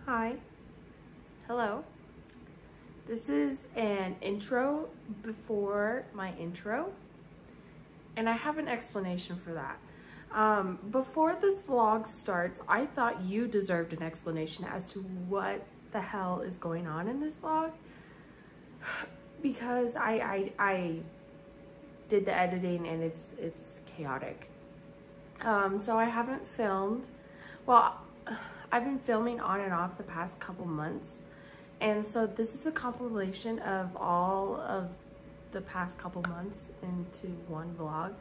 Hi, hello. This is an intro before my intro, and I have an explanation for that. Before this vlog starts, I thought you deserved an explanation as to what the hell is going on in this vlog, because I did the editing and it's chaotic. So I haven't filmed. Well, I've been filming on and off the past couple months, and so this is a compilation of all of the past couple months into one vlog.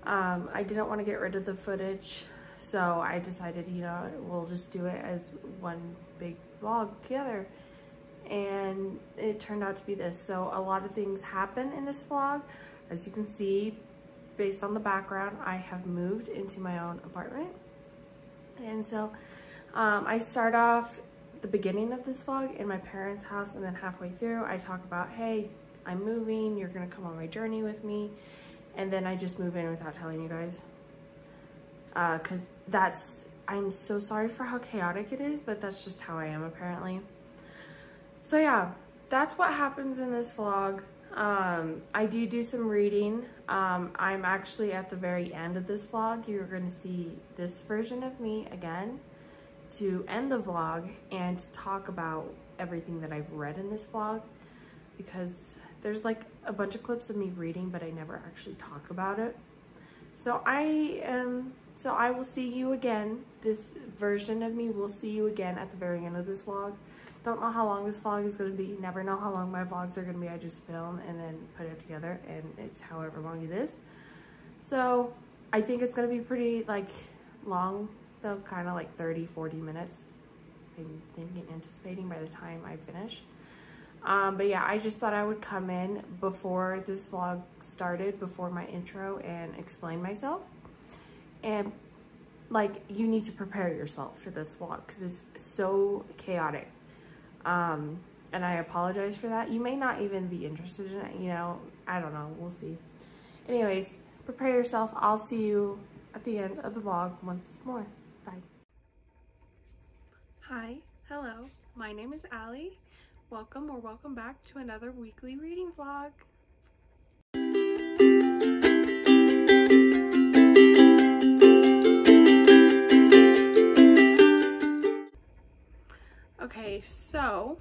I didn't want to get rid of the footage, so I decided, you know, we'll just do it as one big vlog together, and it turned out to be this. So a lot of things happen in this vlog. As you can see, based on the background, I have moved into my own apartment, and so I start off the beginning of this vlog in my parents' house, and then halfway through I talk about, hey, I'm moving, you're gonna come on my journey with me, and then I just move in without telling you guys. Cause I'm so sorry for how chaotic it is, but that's just how I am apparently. So yeah, that's what happens in this vlog. I do some reading. I'm actually at the very end of this vlog. You're gonna see this version of me again to end the vlog and to talk about everything that I've read in this vlog, because there's like a bunch of clips of me reading, but I never actually talk about it. So I will see you again. This version of me will see you again at the very end of this vlog. Don't know how long this vlog is going to be. Never know how long my vlogs are going to be. I just film and then put it together, and it's however long it is. So I think it's going to be pretty like long, though, kind of like 30-40 minutes. I'm anticipating by the time I finish. But yeah, I just thought I would come in before this vlog started, before my intro, and explain myself. And like, you need to prepare yourself for this vlog because it's so chaotic. And I apologize for that. You may not even be interested in it, you know, I don't know, we'll see. Anyways, prepare yourself. I'll see you at the end of the vlog once more. Bye. Hi, hello, my name is Allie. Welcome or welcome back to another weekly reading vlog. Okay, so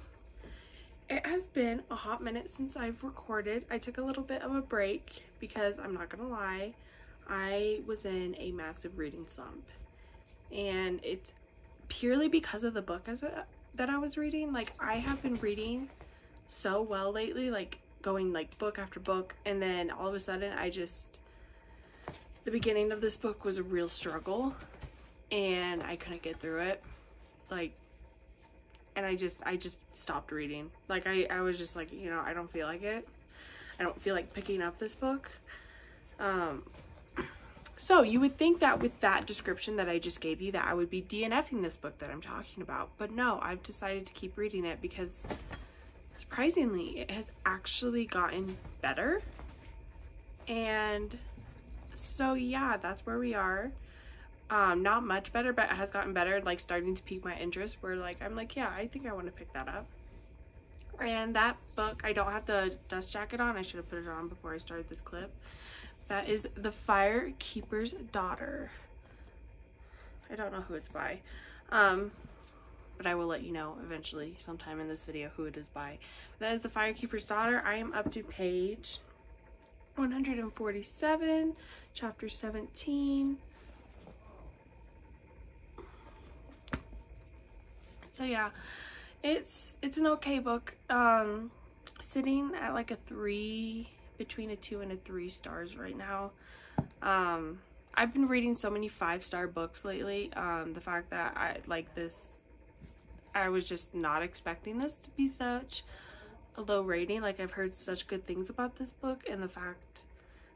it has been a hot minute since I've recorded. I took a little bit of a break because I'm not gonna lie, I was in a massive reading slump, and it's purely because of the book that I was reading. Like, I have been reading so well lately, like going like book after book, and then all of a sudden the beginning of this book was a real struggle and I couldn't get through it, like, and I just stopped reading. Like, I was just like, you know, I don't feel like it. I don't feel like picking up this book. So you would think that with that description that I just gave you that I would be DNFing this book that I'm talking about, but no, I've decided to keep reading it because surprisingly it has actually gotten better. And so yeah, that's where we are. Not much better, but it has gotten better, like starting to pique my interest, where like I'm like, yeah, I think I want to pick that up. And that book, I don't have the dust jacket on. I should have put it on before I started this clip. That is The Firekeeper's Daughter. I don't know who it's by, but I will let you know eventually sometime in this video who it is by. That is The Firekeeper's Daughter. I am up to page 147, chapter 17. So yeah, it's an okay book. Sitting at like a 3, between a 2 and a 3 stars right now. I've been reading so many 5-star books lately. The fact that I like this, I was just not expecting this to be such a low rating. Like, I've heard such good things about this book, and the fact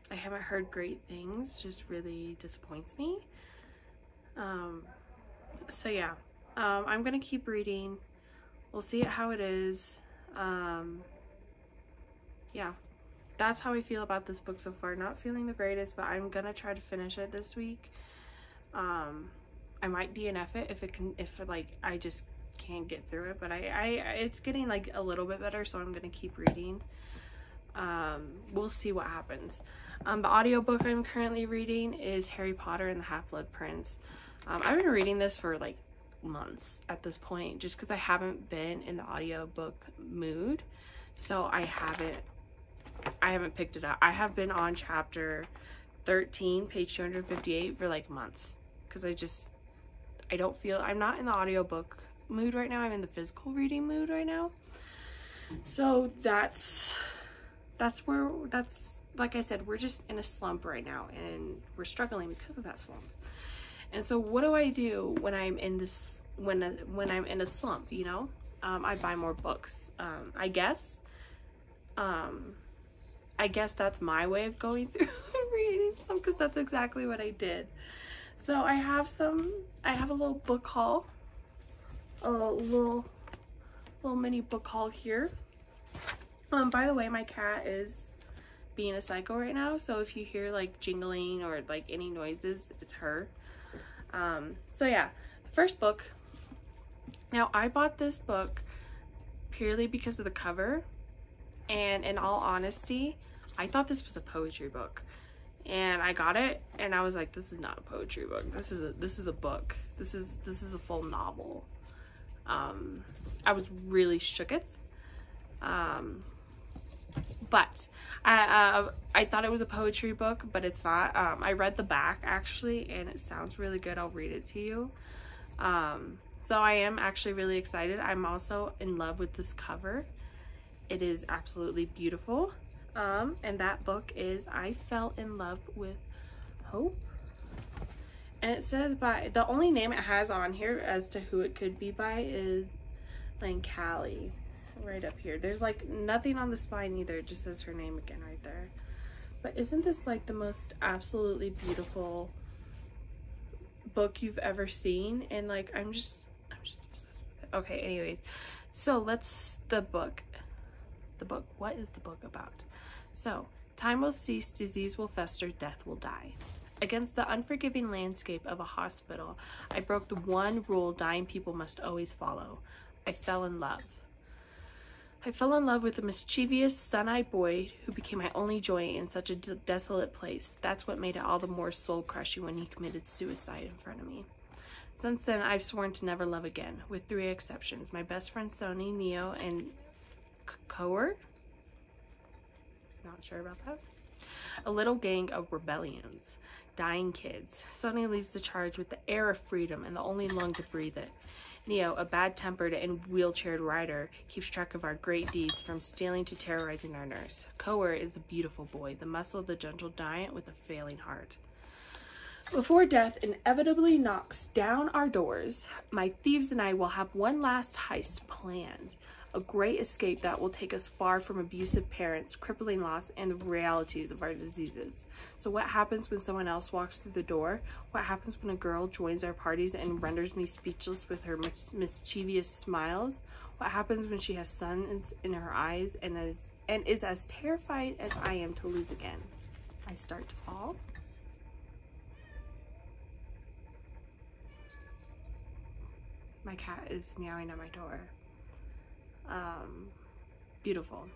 I haven't heard great things just really disappoints me. So yeah, I'm gonna keep reading. We'll see how it is. Yeah, that's how I feel about this book so far. Not feeling the greatest, but I'm gonna try to finish it this week. I might DNF it if like I just can't get through it, but it's getting like a little bit better, so I'm gonna keep reading. We'll see what happens. The audiobook I'm currently reading is Harry Potter and the Half-Blood Prince. I've been reading this for like months at this point, just because I haven't been in the audiobook mood, so I haven't picked it up. I have been on chapter 13, page 258 for like months, because I don't feel, I'm not in the audiobook mood right now. I'm in the physical reading mood right now. So that's like I said, we're just in a slump right now, and we're struggling because of that slump. And so what do I do when I'm in this, when I'm in a slump, you know? I buy more books. I guess that's my way of going through reading some, because that's exactly what I did. So I have a little book haul, a little mini book haul here. By the way, my cat is being a psycho right now, so if you hear like jingling or like any noises, it's her. So yeah, the first book. Now, I bought this book purely because of the cover, and in all honesty, I thought this was a poetry book. And I got it and I was like, this is not a poetry book. This is a book. This is a full novel. I was really shooketh. But I thought it was a poetry book, but it's not. I read the back actually, and it sounds really good. I'll read it to you. So I am actually really excited. I'm also in love with this cover. It is absolutely beautiful. And that book is I Fell in Love with Hope. And it says by, the only name it has on here as to who it could be by is Lancali. Right up here. There's like nothing on the spine either. It just says her name again right there. But isn't this like the most absolutely beautiful book you've ever seen? And like I'm just obsessed with it. Okay, anyways. So the book. What is the book about? So, time will cease, disease will fester, death will die. Against the unforgiving landscape of a hospital, I broke the one rule dying people must always follow. I fell in love. I fell in love with a mischievous, sun-eyed boy who became my only joy in such a desolate place. That's what made it all the more soul-crushing when he committed suicide in front of me. Since then, I've sworn to never love again, with 3 exceptions. My best friend Sony, Neo, and Coer. Not sure about that. A little gang of rebellions. Dying kids. Sony leads the charge with the air of freedom and the only lung to breathe it. Neo, a bad-tempered and wheelchaired rider, keeps track of our great deeds from stealing to terrorizing our nurse. Coer is the beautiful boy, the muscle, the gentle giant with a failing heart. Before death inevitably knocks down our doors, my thieves and I will have one last heist planned. A great escape that will take us far from abusive parents, crippling loss, and the realities of our diseases. So what happens when someone else walks through the door? What happens when a girl joins our parties and renders me speechless with her mischievous smiles? What happens when she has sun in her eyes and is as terrified as I am to lose again? I start to fall. My cat is meowing at my door. Beautiful.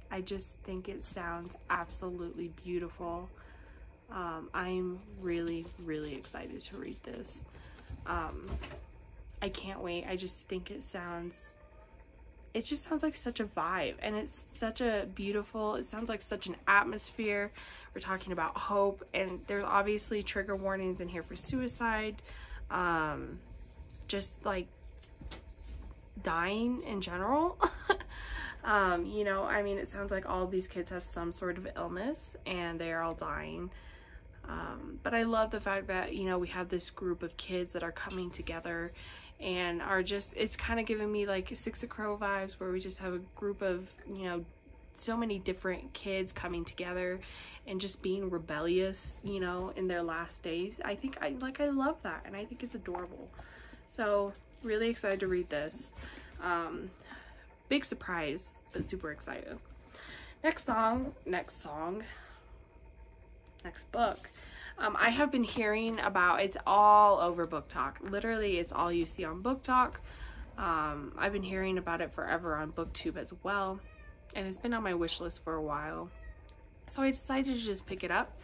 I just think it sounds absolutely beautiful. I'm really, really excited to read this. I can't wait. I just think it just sounds like such a vibe, and it's such a beautiful, it sounds like such an atmosphere. We're talking about hope, and there's obviously trigger warnings in here for suicide, just like dying in general. You know, I mean, it sounds like all of these kids have some sort of illness and they are all dying. But I love the fact that, you know, we have this group of kids that are coming together and are just, it's kind of giving me like Six of Crow vibes, where we just have a group of, you know, so many different kids coming together and just being rebellious, you know, in their last days. I love that, and I think it's adorable. So really excited to read this. Big surprise, but super excited. Next book. I have been hearing about, it's all over Book Talk. Literally, it's all you see on Book Talk. I've been hearing about it forever on BookTube as well, and it's been on my wish list for a while. So I decided to just pick it up,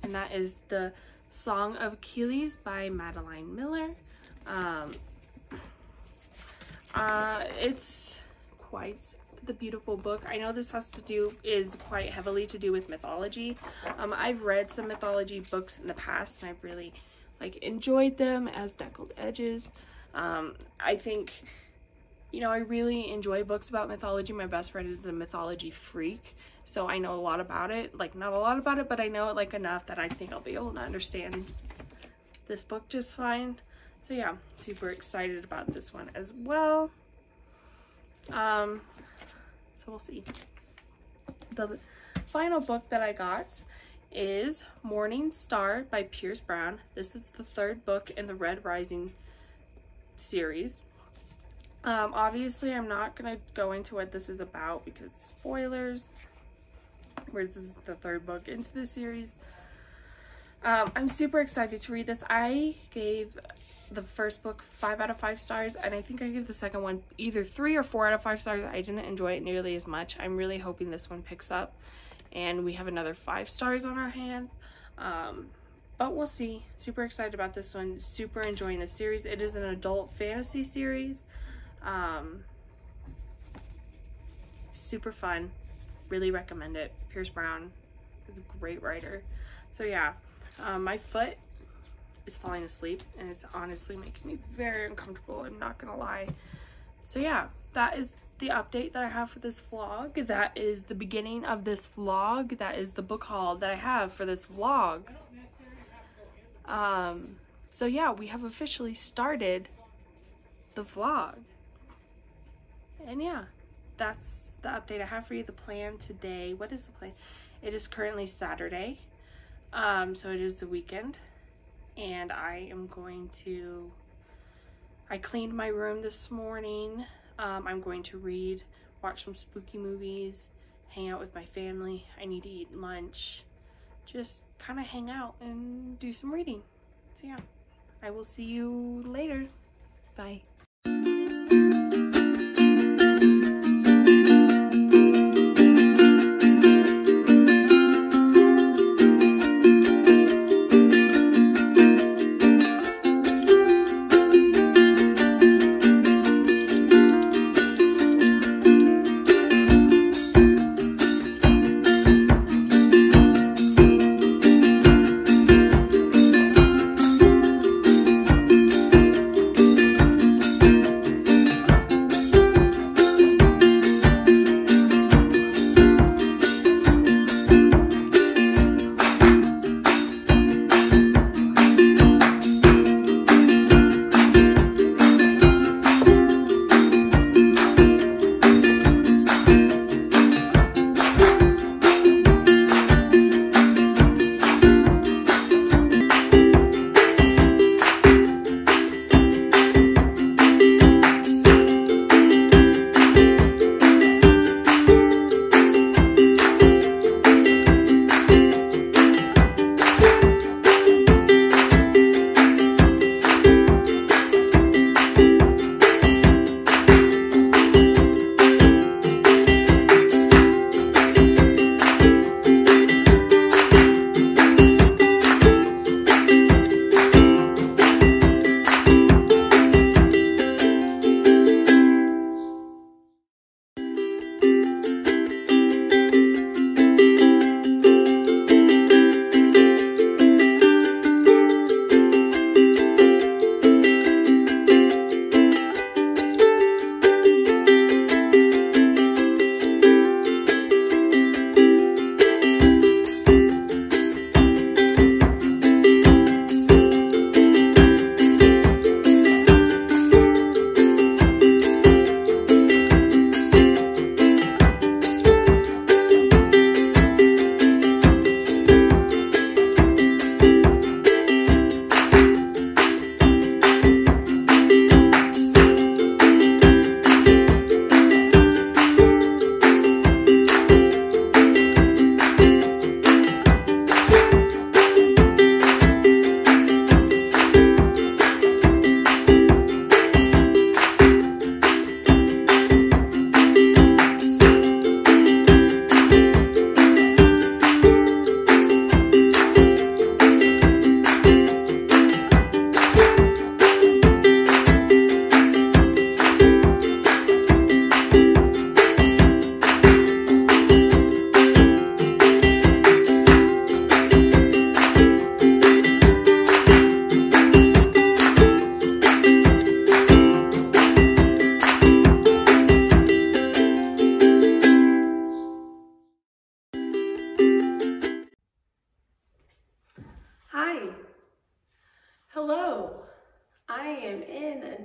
and that is The Song of Achilles by Madeline Miller. It's quite the beautiful book. I know this is quite heavily to do with mythology. I've read some mythology books in the past, and I've really enjoyed them as Deckled Edges. I think, I really enjoy books about mythology. My best friend is a mythology freak, so I know a lot about it. Not a lot about it, but I know it enough that I think I'll be able to understand this book just fine. So yeah, super excited about this one as well. So we'll see. The final book that I got is Morning Star by Pierce Brown. This is the third book in the Red Rising series. Obviously I'm not gonna go into what this is about because spoilers, where this is the third book into the series. I'm super excited to read this. I gave the first book 5 out of 5 stars, and I think I gave the second one either 3 or 4 out of 5 stars. I didn't enjoy it nearly as much. I'm really hoping this one picks up and we have another 5 stars on our hands. But we'll see. Super excited about this one. Super enjoying the series. It is an adult fantasy series. Super fun. Really recommend it. Pierce Brown is a great writer. So yeah, my foot is falling asleep, and it's honestly making me very uncomfortable. I'm not gonna lie. So yeah, that is the update that I have for this vlog. That is the beginning of this vlog. That is the book haul that I have for this vlog. So yeah, we have officially started the vlog, and yeah, that's the update I have for you. The plan today, what is the plan? It is currently Saturday, so it is the weekend, and I cleaned my room this morning. I'm going to read, watch some spooky movies, hang out with my family. I need to eat lunch, just kind of hang out and do some reading. So yeah, I will see you later. Bye.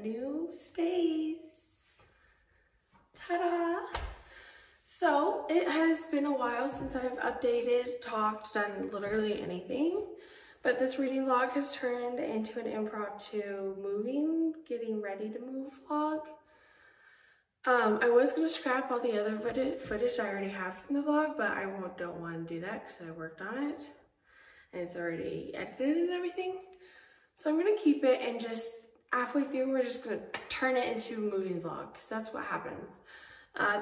new space. Ta-da! So it has been a while since I've updated, talked, done literally anything, but this reading vlog has turned into an impromptu moving, getting ready to move vlog. I was going to scrap all the other footage I already have from the vlog, but I don't want to do that because I worked on it and it's already edited and everything. So I'm going to keep it, and just halfway through we're just going to turn it into a moving vlog because that's what happens.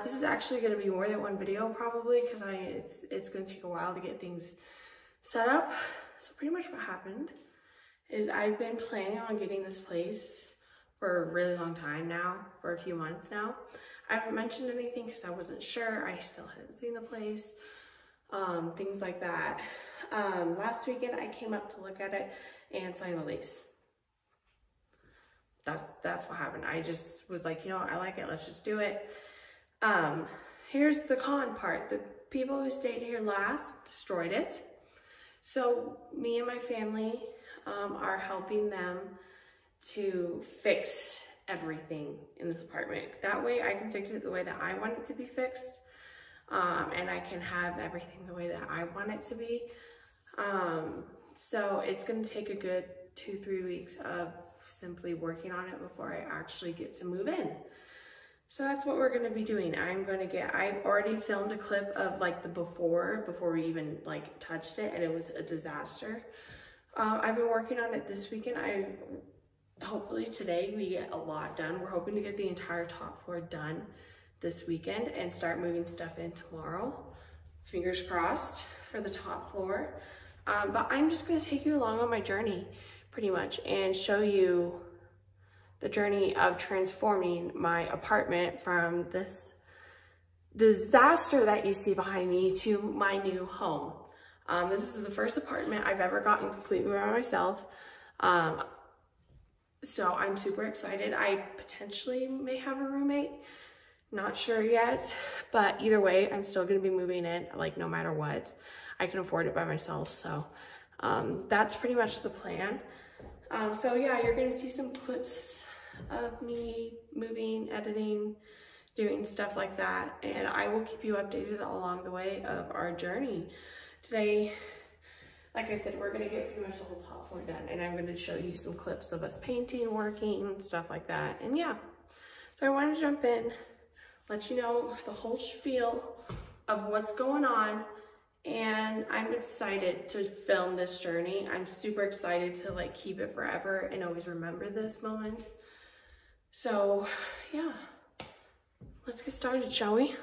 This is actually going to be more than one video probably because it's going to take a while to get things set up. So pretty much what happened is I've been planning on getting this place for a really long time now, for a few months now. I haven't mentioned anything because I wasn't sure. I still hadn't seen the place, things like that. Last weekend I came up to look at it and sign the lease. That's what happened. I just was like, you know what, I like it, let's just do it. Here's the con part. The people who stayed here last destroyed it. So me and my family are helping them to fix everything in this apartment. That way I can fix it the way that I want it to be fixed. And I can have everything the way that I want it to be. So it's gonna take a good 2-3 weeks of simply working on it before I actually get to move in. So that's what we're gonna be doing. I've already filmed a clip of like the before we even like touched it, and it was a disaster. I've been working on it this weekend. Hopefully today we get a lot done. We're hoping to get the entire top floor done this weekend and start moving stuff in tomorrow. Fingers crossed for the top floor. But I'm just gonna take you along on my journey pretty much and show you the journey of transforming my apartment from this disaster that you see behind me to my new home. This is the first apartment I've ever gotten completely by myself. So I'm super excited. I potentially may have a roommate, not sure yet, but either way, I'm still gonna be moving in, like no matter what. I can afford it by myself, so that's pretty much the plan. So yeah, you're gonna see some clips of me moving, editing, doing stuff like that, and I will keep you updated along the way of our journey. Today, like I said, we're gonna get pretty much the whole top floor done, and I'm gonna show you some clips of us painting, working, stuff like that, and yeah. So I wanted to jump in, let you know the whole spiel of what's going on, and I'm excited to film this journey. I'm super excited to like keep it forever and always remember this moment. So yeah, let's get started, shall we?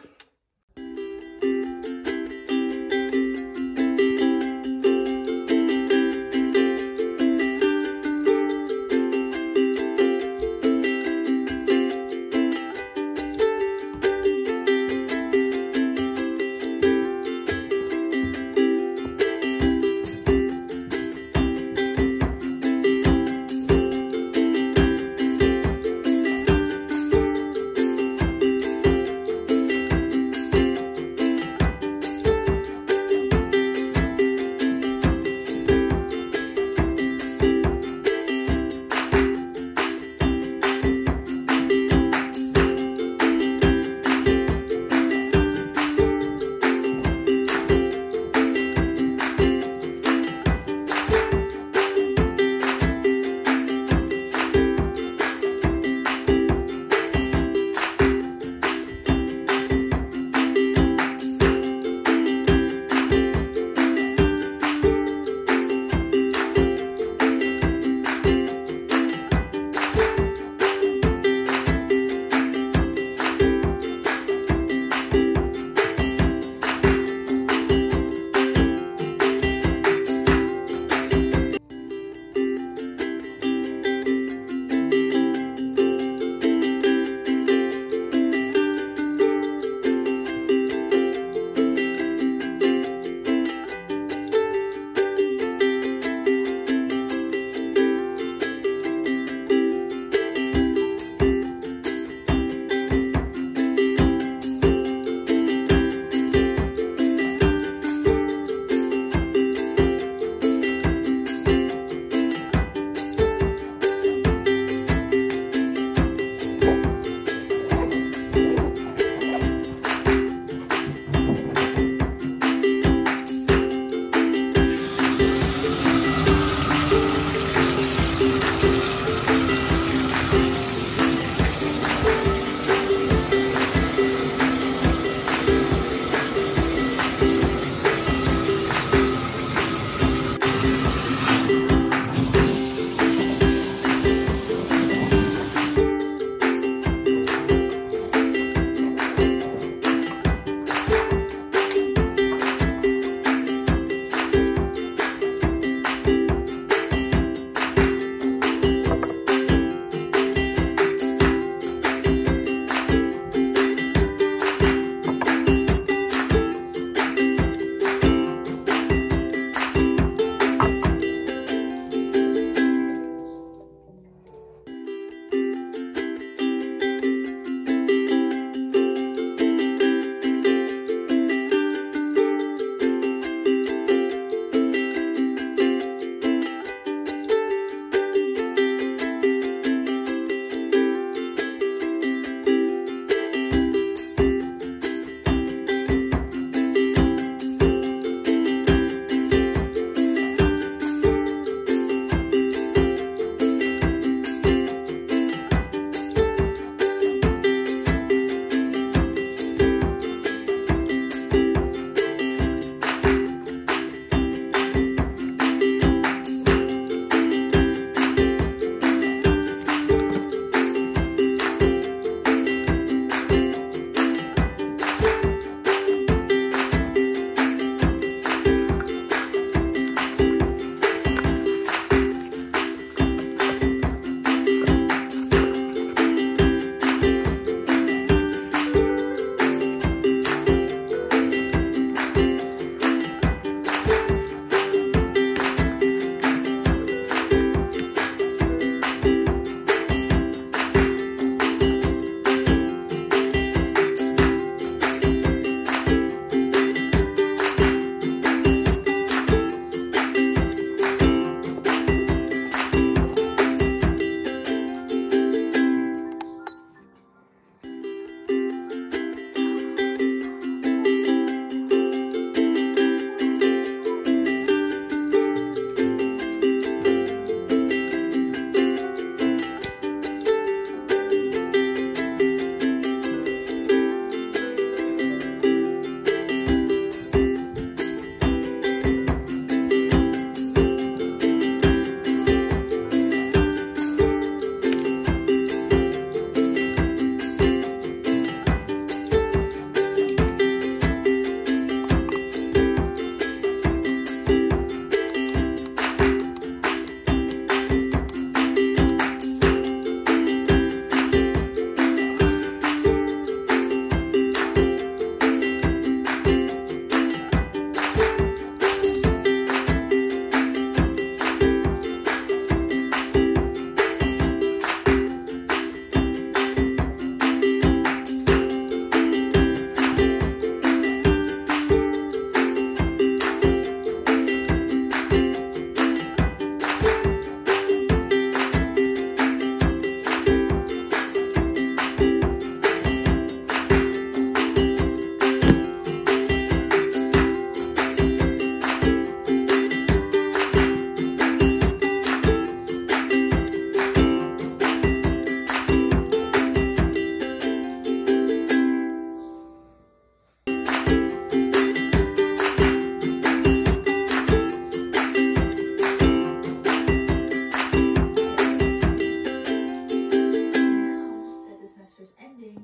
chapter's ending.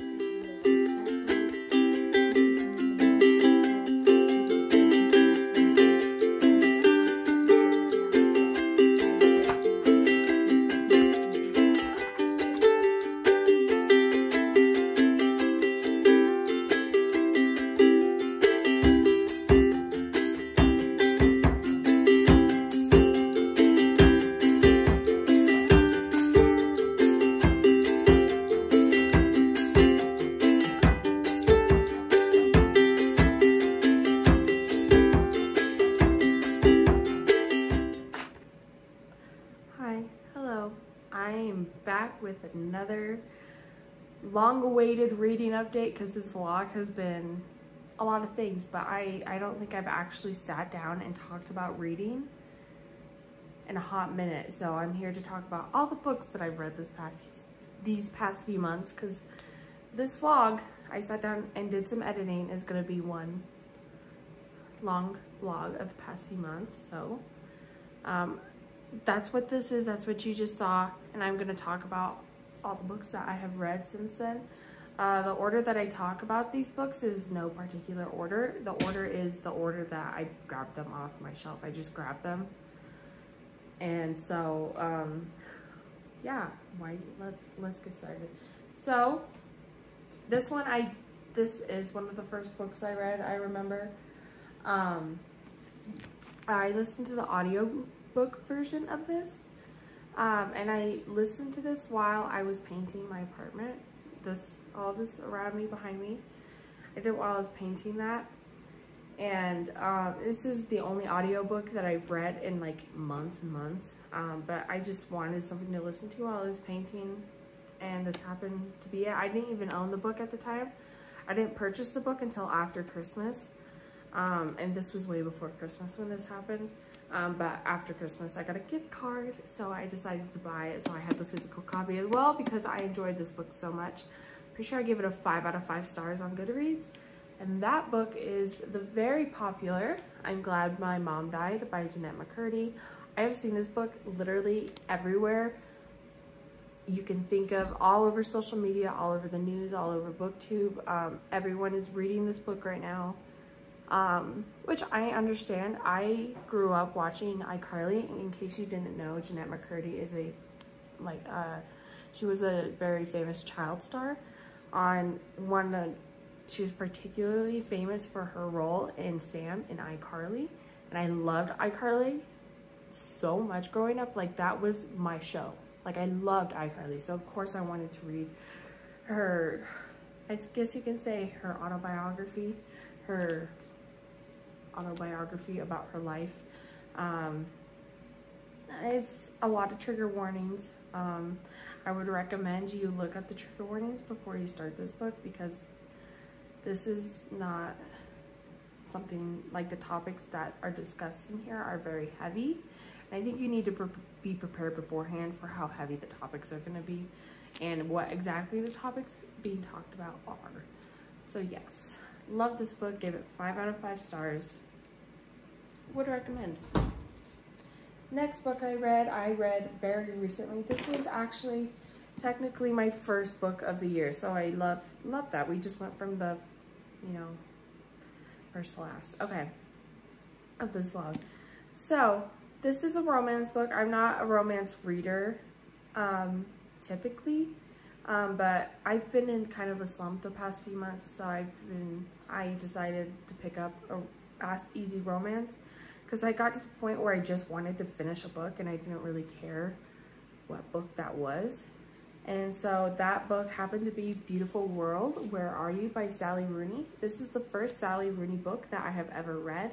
Back with another long-awaited reading update, because this vlog has been a lot of things, but I don't think I've actually sat down and talked about reading in a hot minute. So I'm here to talk about all the books that I've read these past few months, because this vlog, I sat down and did some editing, is going to be one long vlog of the past few months. So that's what this is. That's what you just saw. And I'm going to talk about all the books that I have read since then. The order that I talk about these books is no particular order. The order is the order that I grabbed them off my shelf. I just grabbed them. And so, yeah, let's get started. So this is one of the first books I read. I remember, I listened to the audiobook version of this, and I listened to this while I was painting my apartment. All this around me, behind me, I did while I was painting that. And this is the only audiobook that I've read in like months and months, but I just wanted something to listen to while I was painting, and this happened to be it. I didn't even own the book at the time. I didn't purchase the book until after Christmas, and this was way before Christmas when this happened. But after Christmas, I got a gift card, so I decided to buy it. So I had the physical copy as well because I enjoyed this book so much. Pretty sure I gave it a 5 out of 5 stars on Goodreads. And that book is the very popular I'm Glad My Mom Died by Jennette McCurdy. I have seen this book literally everywhere you can think of, all over social media, all over the news, all over BookTube. Everyone is reading this book right now. Which I understand. I grew up watching iCarly. In case you didn't know, Jennette McCurdy is she was a very famous child star on she was particularly famous for her role in Sam in iCarly. And I loved iCarly so much growing up. Like, that was my show. Like, I loved iCarly. So of course I wanted to read her, I guess you can say, her autobiography about her life. It's a lot of trigger warnings. I would recommend you look up the trigger warnings before you start this book, because this is not something like the topics that are discussed in here are very heavy. And I think you need to be prepared beforehand for how heavy the topics are going to be and what exactly the topics being talked about are. So yes, love this book. Gave it 5 out of 5 stars. Would recommend. Next book I read very recently. This was actually technically my first book of the year, so I love that. We just went from the, first to last. Okay, of this vlog. So this is a romance book. I'm not a romance reader typically, but I've been in kind of a slump the past few months, so I decided to pick up a Fast Easy Romance, because I got to the point where I just wanted to finish a book and I didn't really care what book that was. And so that book happened to be Beautiful World, Where Are You by Sally Rooney. This is the first Sally Rooney book that I have ever read.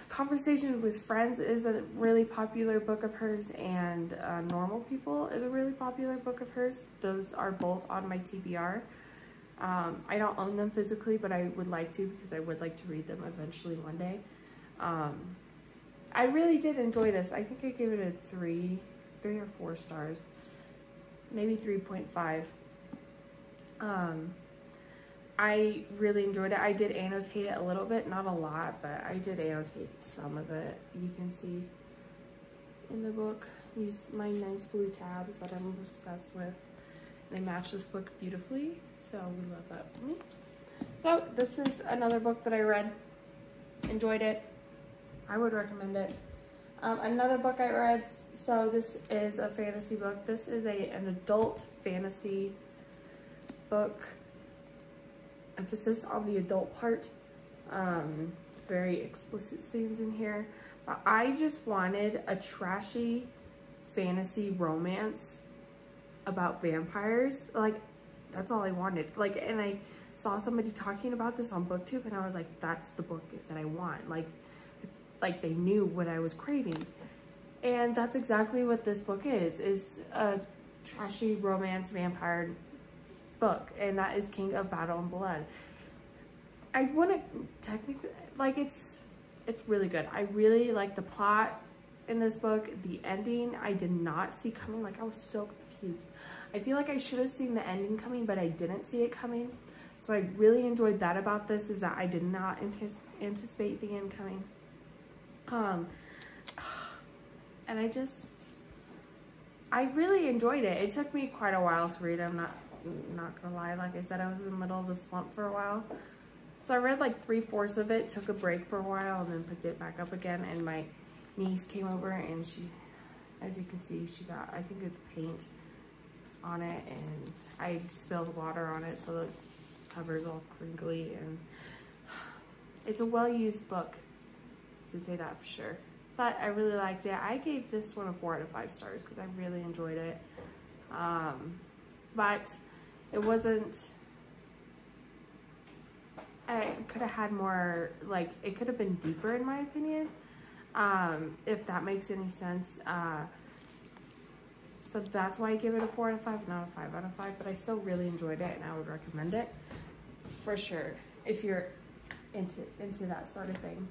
Conversations with Friends is a really popular book of hers, and Normal People is a really popular book of hers. Those are both on my TBR. I don't own them physically, but I would like to, because I would like to read them eventually one day. I really did enjoy this. I think I gave it a 3 or 4 stars, maybe 3.5. I really enjoyed it. I did annotate it a little bit, not a lot, but I did annotate some of it. You can see in the book, used my nice blue tabs that I'm obsessed with. They match this book beautifully, so we love that for me. So this is another book that I read, enjoyed it. I would recommend it. Another book I read, so this is a fantasy book. This is an adult fantasy book. Emphasis on the adult part. Very explicit scenes in here. But I just wanted a trashy fantasy romance about vampires. Like, that's all I wanted. Like, and I saw somebody talking about this on BookTube, and I was like, that's the book that I want. Like they knew what I was craving. And that's exactly what this book is a trashy romance vampire book, and that is King of Battle and Blood. I wouldn't technically, like, it's really good. I really like the plot in this book. The ending I did not see coming. Like, I was so confused. I feel like I should have seen the ending coming, but I didn't see it coming. So I really enjoyed that about this, is that I did not anticipate the end coming. And I really enjoyed it. It took me quite a while to read. I'm not gonna lie. Like I said, I was in the middle of a slump for a while. So I read like 3/4 of it, took a break for a while, and then picked it back up again. And my niece came over, and she, as you can see, she got, I think it's paint on it, and I spilled water on it, so the cover's all crinkly. And it's a well-used book, to say that for sure. But I really liked it. I gave this one a 4 out of 5 stars because I really enjoyed it. But it wasn't, I could have had more, like, it could have been deeper in my opinion, if that makes any sense. So that's why I give it a 4 out of 5, not a 5 out of 5, but I still really enjoyed it, and I would recommend it for sure if you're into that sort of thing.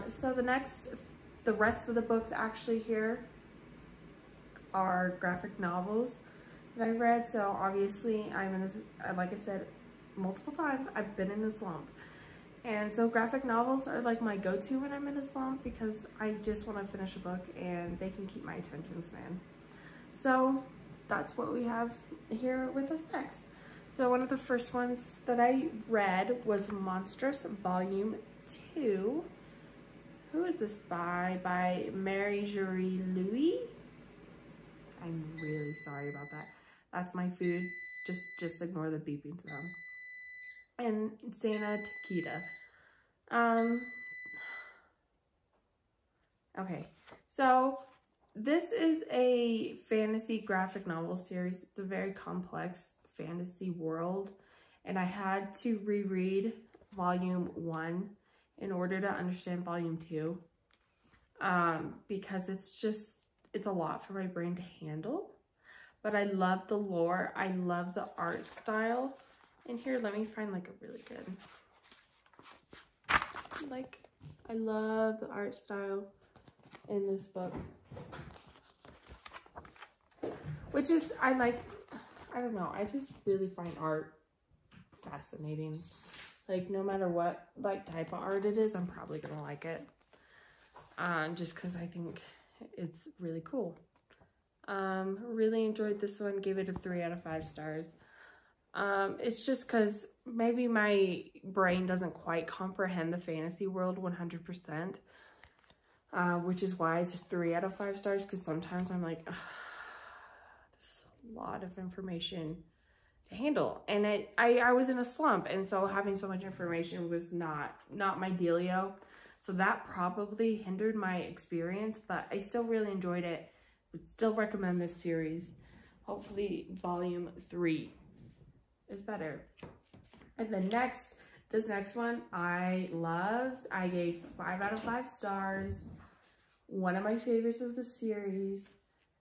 So the rest of the books actually here are graphic novels that I've read. So obviously like I said multiple times, I've been in a slump. And so graphic novels are like my go-to when I'm in a slump, because I just want to finish a book and they can keep my attention span. So that's what we have here with us next. So one of the first ones that I read was Monstrous Volume 2. Who is this by? By Marie-Julie Louis. I'm really sorry about that. That's my food. Just ignore the beeping sound. And Sana Takeda. Okay, so this is a fantasy graphic novel series. It's a very complex fantasy world, and I had to reread Volume 1 in order to understand Volume 2, because it's a lot for my brain to handle. But I love the lore. I love the art style. And here, let me find like a really good, like, I love the art style in this book, which is, I don't know, I just really find art fascinating. Like, no matter what like type of art it is, I'm probably gonna like it, just because I think it's really cool. Really enjoyed this one, gave it a 3 out of 5 stars. It's just because maybe my brain doesn't quite comprehend the fantasy world 100%, which is why it's just 3 out of 5 stars, because sometimes I'm like, this is a lot of information to handle, and I was in a slump, and so having so much information was not my dealio, so that probably hindered my experience. But I still really enjoyed it. Would still recommend this series. Hopefully Volume 3 is better. And then this next one I loved. I gave 5 out of 5 stars. One of my favorites of the series,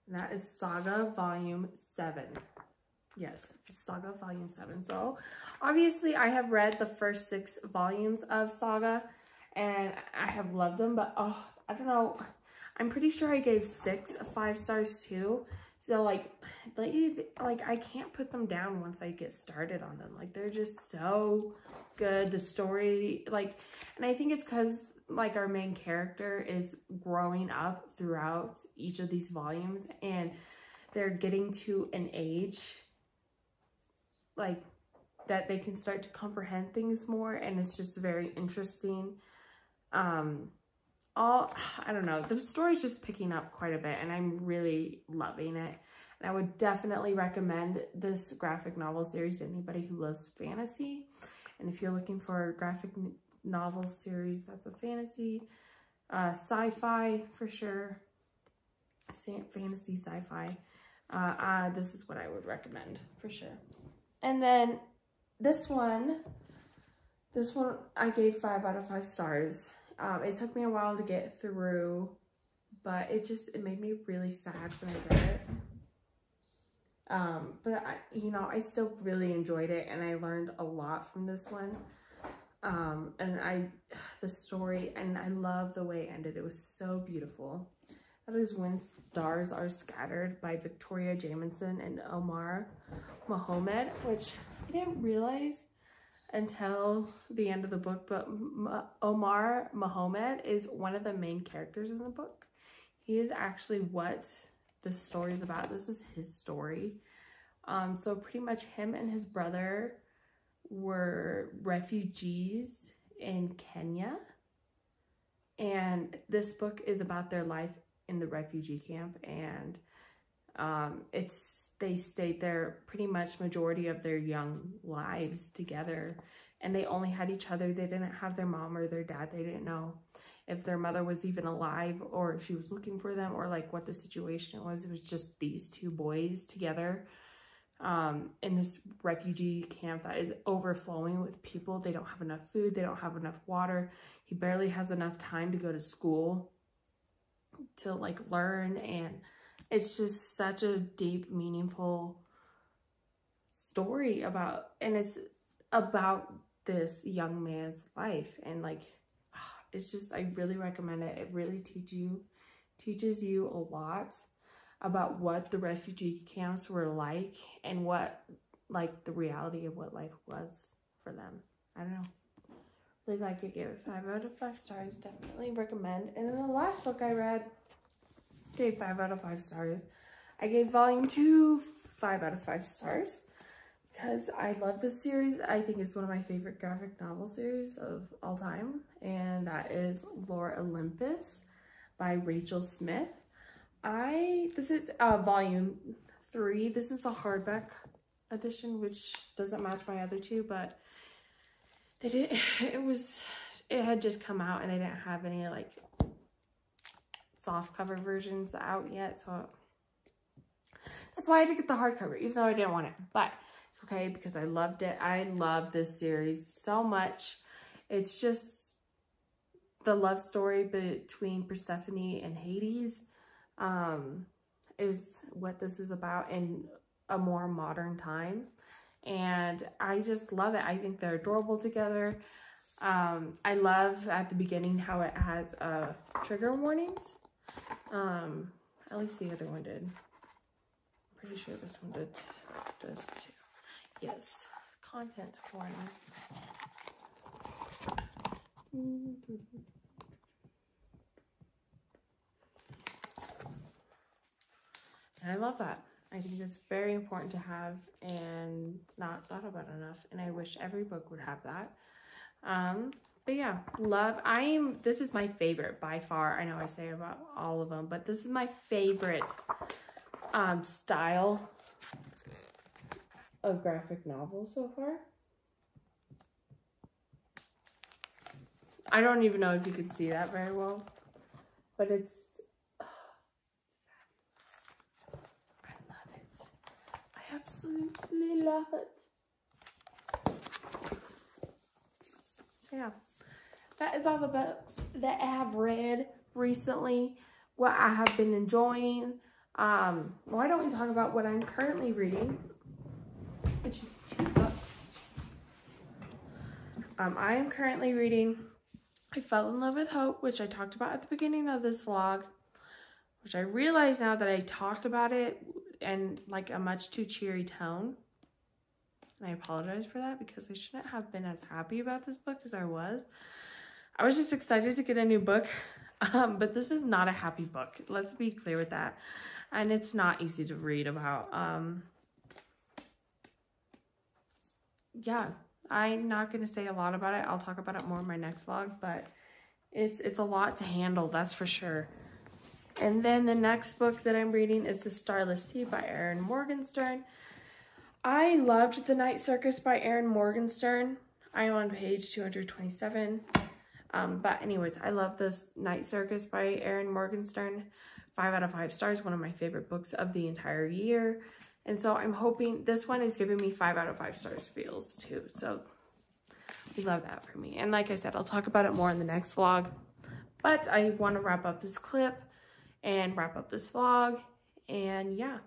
and that is Saga Volume 7. Yes, Saga Volume 7. So obviously I have read the first 6 volumes of Saga, and I have loved them, but oh, I don't know, I'm pretty sure I gave 6 5 stars too. So like I can't put them down once I get started on them. Like, they're just so good. The story, like, and I think it's because like our main character is growing up throughout each of these volumes, and they're getting to an age like, that they can start to comprehend things more, and it's just very interesting. I don't know, the story's just picking up quite a bit, and I'm really loving it. And I would definitely recommend this graphic novel series to anybody who loves fantasy. And if you're looking for a graphic novel series that's a fantasy, sci-fi for sure, fantasy sci-fi, this is what I would recommend for sure. And then this one I gave 5 out of 5 stars. It took me a while to get through, but it made me really sad when I read it. But I still really enjoyed it, and I learned a lot from this one. And the story, and I love the way it ended. It was so beautiful. That is When Stars Are Scattered by Victoria Jamieson and Omar Mohamed, which I didn't realize until the end of the book, but Omar Mohamed is one of the main characters in the book. He is actually what the story is about. This is his story. So pretty much him and his brother were refugees in Kenya, and this book is about their life in the refugee camp, and they stayed there pretty much majority of their young lives together, and they only had each other. They didn't have their mom or their dad. They didn't know if their mother was even alive, or if she was looking for them, or like what the situation was. It was just these 2 boys together in this refugee camp that is overflowing with people. They don't have enough food. They don't have enough water. He barely has enough time to go to school to like learn, and it's just such a deep, meaningful story and it's about this young man's life, and like, it's just, I really recommend it. It really teaches you a lot about what the refugee camps were like, and what, like, the reality of what life was for them. I don't know. Really like it. Gave it 5 out of 5 stars. Definitely recommend. And then the last book I read, gave 5 out of 5 stars. I gave volume 2 5 out of 5 stars because I love this series. I think it's one of my favorite graphic novel series of all time, and that is Lore Olympus by Rachel Smith. This is volume 3. This is the hardback edition, which doesn't match my other 2, but it had just come out, and I didn't have any like soft cover versions out yet, so that's why I had to get the hardcover, even though I didn't want it. But it's okay because I loved it. I love this series so much. It's just the love story between Persephone and Hades is what this is about in a more modern time, and I just love it. I think they're adorable together. I love at the beginning how it has trigger warnings. At least the other one did. I'm pretty sure this one does too. Yes, content warning. And I love that. I think it's very important to have and not thought about enough. And I wish every book would have that. But yeah, this is my favorite by far. I know I say about all of them, but this is my favorite style of graphic novel so far. I don't even know if you can see that very well, but it's fabulous. I love it. I absolutely love it. So yeah, that is all the books that I have read recently, what I have been enjoying. Why don't we talk about what I'm currently reading, which is 2 books. I am currently reading I Fell in Love with Hope, which I talked about at the beginning of this vlog, which I realize now that I talked about it in like a much too cheery tone. And I apologize for that because I shouldn't have been as happy about this book as I was. I was just excited to get a new book, but this is not a happy book. Let's be clear with that. And it's not easy to read about. yeah, I'm not going to say a lot about it. I'll talk about it more in my next vlog, but it's a lot to handle, that's for sure. And then the next book that I'm reading is The Starless Sea by Erin Morgenstern. I loved The Night Circus by Erin Morgenstern. I am on page 227. But anyways, I love this Night Circus by Erin Morgenstern. 5 out of 5 stars, one of my favorite books of the entire year. And so I'm hoping this one is giving me 5 out of 5 stars feels too. So we love that for me. And like I said, I'll talk about it more in the next vlog. But I want to wrap up this clip and wrap up this vlog. And yeah,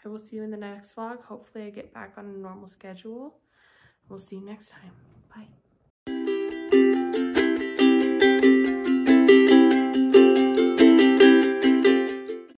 I will see you in the next vlog. Hopefully I get back on a normal schedule. We'll see you next time. Bye.